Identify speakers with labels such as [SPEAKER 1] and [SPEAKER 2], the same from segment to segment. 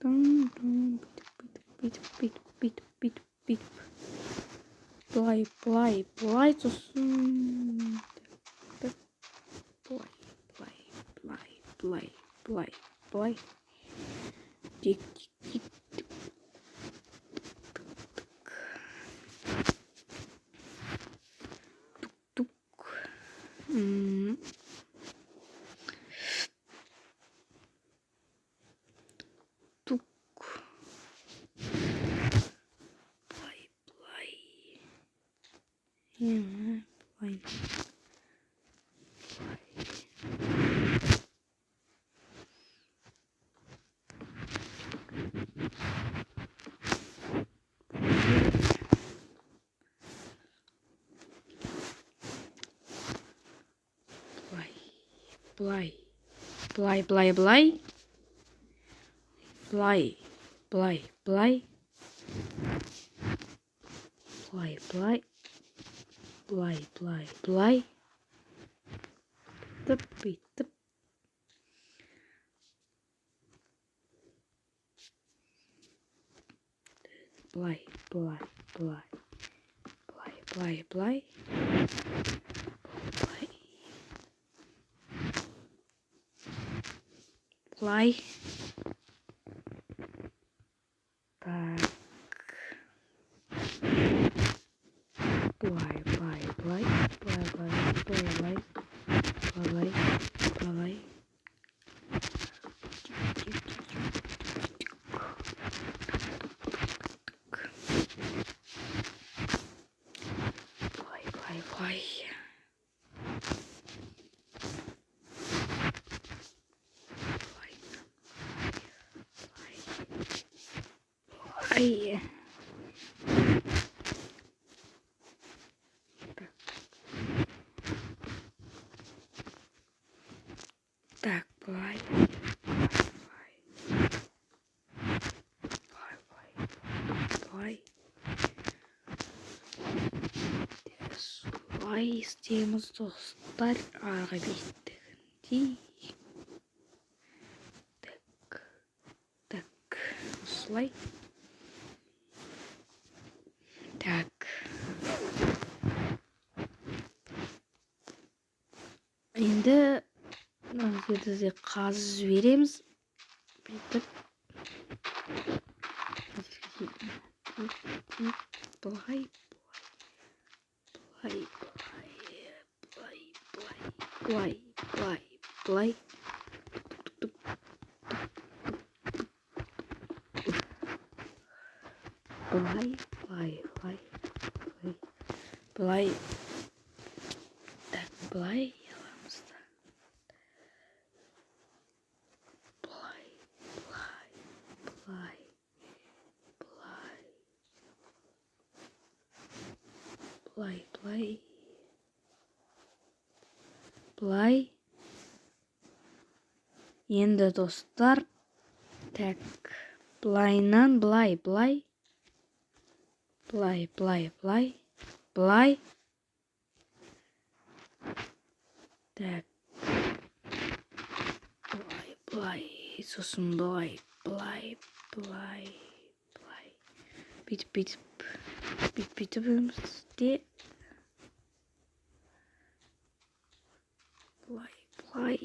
[SPEAKER 1] Былай сосын былай тик тук былай бүйтіп былай так былай солай істейміз достар, арғы беттігіндей. Так, осылай. Так. Енді мына жерде қазып жібереміз. Бүйтіп. Былай. Так, былай аламыз да. Былай. Енді достар, так, былайнан былай. Так. Былай. Сосын былай. Бүйтіп өмірде. Былай.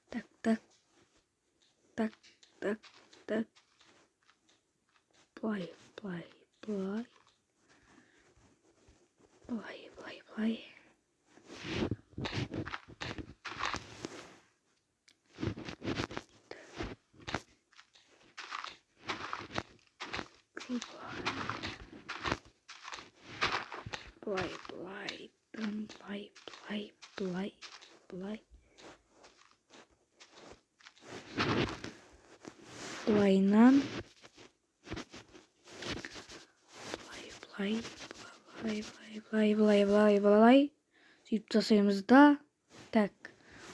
[SPEAKER 1] Так. Былай. Былайнан былай сөйтіп жасаймыз да. Так,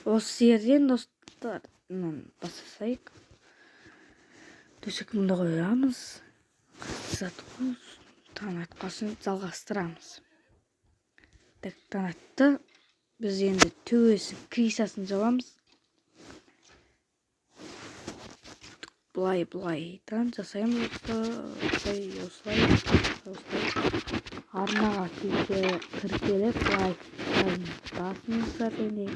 [SPEAKER 1] осы жерден достар бастасайық. Төсекімді қоямыз. Таң атқасын жалғастырамыз. Так, таң атты. Біз енді төбесі крисасын жабамыз. былайдан жасаймыз. Осылай. Арнаға кіргелеп былай басыңыздар және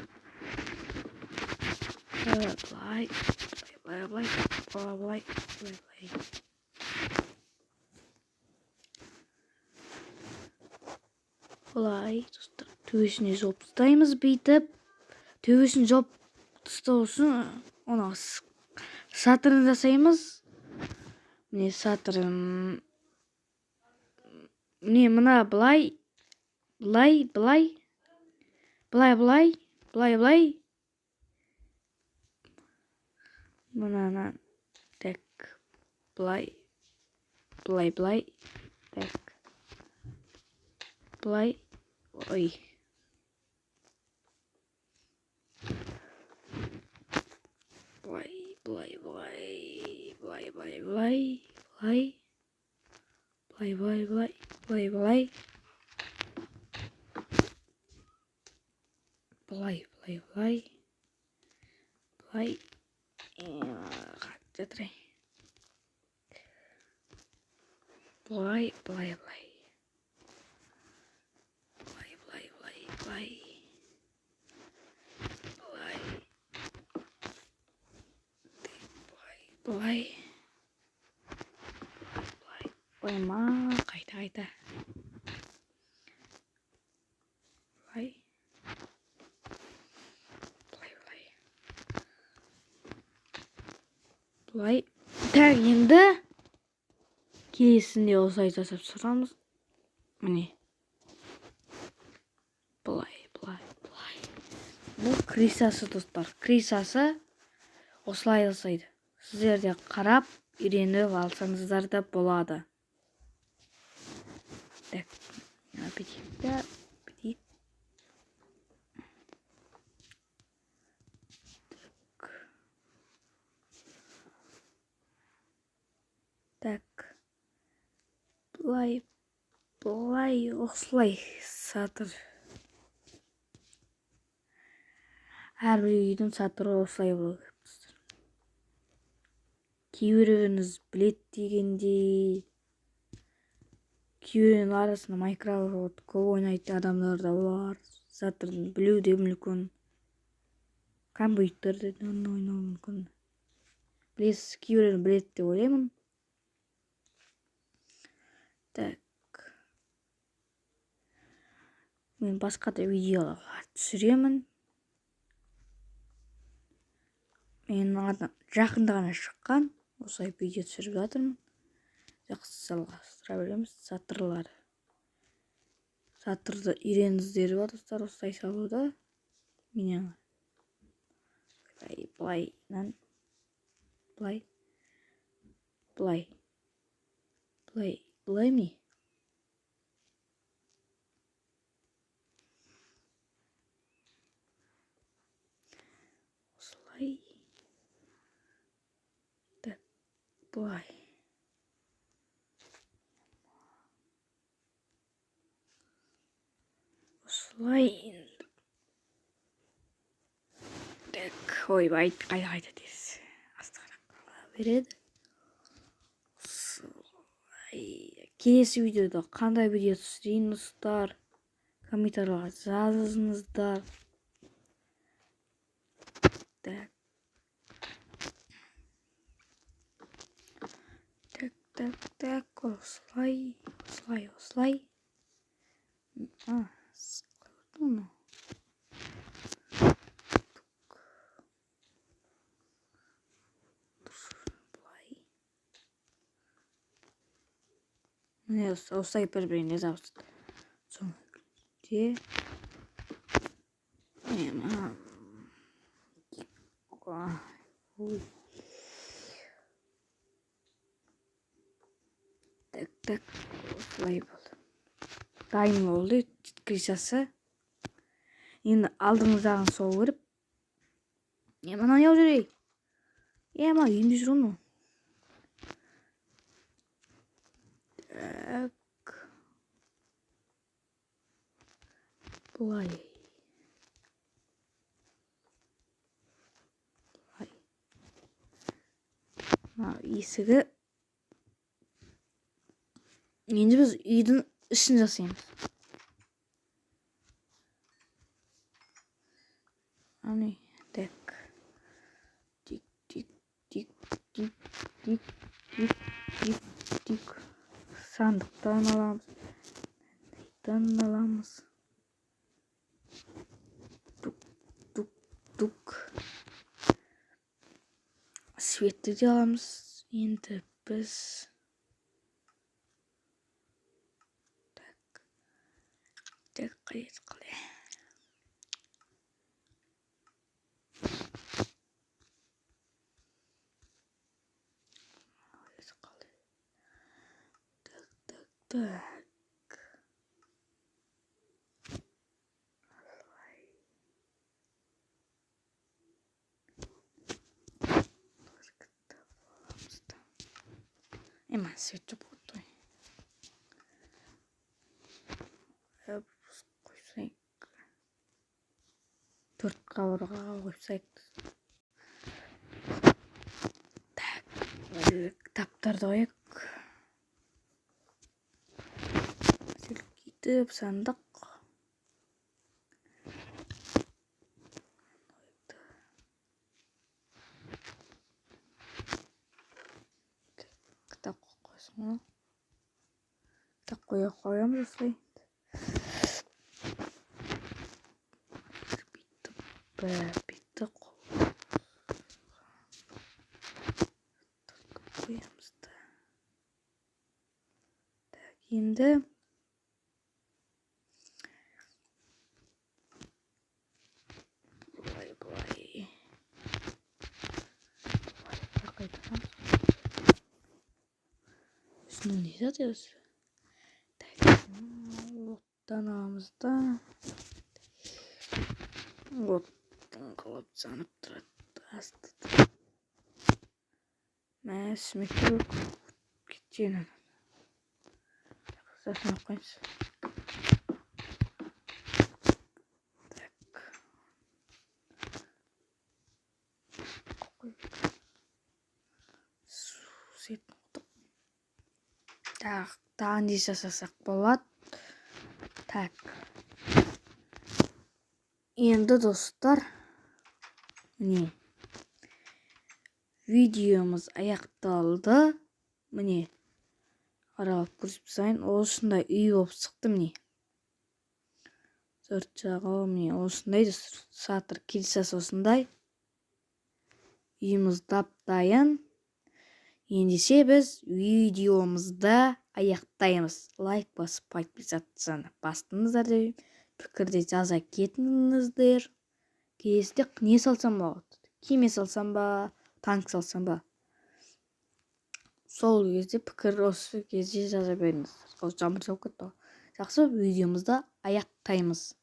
[SPEAKER 1] былай. Былай достар, төбесіне жауып тастаймыз бүйтіп. Төбесін жауып тастау үшін оны сатырын жасаймыз. Міне сатырын. Міне мына былай. Мынаны так былай. Так. Былай. Ой. Ойма, қайта. Былай. Так, енді келесінде осылай жасап шығамыз. Міне. Былай. Бұл крисасы достар. Крисасы осылай жасайды. Сіздер де қарап, үйреніп алсаңыздар да болады. Так, аппетит. Так. Былай, осылай сатыр. Әрбір үйдің сатыры осылай болады. Кейбіреуіңіз білет дегендей. Кейбіреуінің арасында майнкрафт көп ойнайтын адамдар да бар. Сатырын білу де мүмкін. Компьютерде ойнау мүмкін. Білесіз, кейбіреуін білет деп ойлаймын. Так. Мен басқа да видеоларға түсіремін. Мен жақында ғана шыққан. Осылай видео түсіріп жатырмын. Жақсы жалғастыра береміз. Сатырлар. Сатырды үйреніңіздер ба достар, осылай салуда. Менен былайнан былай ме? Осылай. Так, былай. Осылай. Так, ойбай, қайта дес. Астығырақ қала береді. Келесі видеода қандай видео түсірейін достар, комментарийларға жазыңыздар. Так, осылай. Сықлай. Міне осылай бір-біріне жабысты. Соңында Так, осылай болды. Дайын болды крисасы. Енді алдыңғы жағын сол көріп. Мына неу жүрейік. Ма үйінде жүр оны. Так. Былай. Есігі. Енді біз үйдің ішін жасаймыз. Аны, так. Тик, тик, тик, тик, тик, тик, тик, тик. Сандықтан аламыз. Тук, тук, тук. Светті де аламыз. Енді біз... Так, қалай. Так. Ема, свет жоқ қой. Қойсайық. 4 қабырғаға қойсайық. Так, кітаптарды қояйық. Сөйлкейтіп сандық. Кітап қойсын ғой. Кітап қоямыз осылай. Бүйтіп қоямыз да. Так, енді бұлай. Үстіне не жатырыз? Так, оттан аламыз да. Оттан қалап жанып тұрады. Астыды. Мәсімекті кеткенін. Сасынып қоймыз. Так. Сетін құтық. Так, тағын дей жасасақ болады. Так. Енді достар, міне, видеомыз аяқталды. Міне, қарап көрсіп сайын, осындай үй болып шықты міне. Төрт жағы, міне, осындай сатыр келсес осындай. Үйіміз дап-дайын. Ендеше біз видеомызды аяқтаймыз. Лайк басып, подписаться бастыңыздар деп. Пікірде жаза кетіңіздер. Келесіде не салсам болады? Кеме салсам ба, танк салсам ба? Сол кезде пікір осы кезде жаза беріңіздер. Ол жаңбыр жауып кетті. Жақсы, видеомызды аяқтаймыз.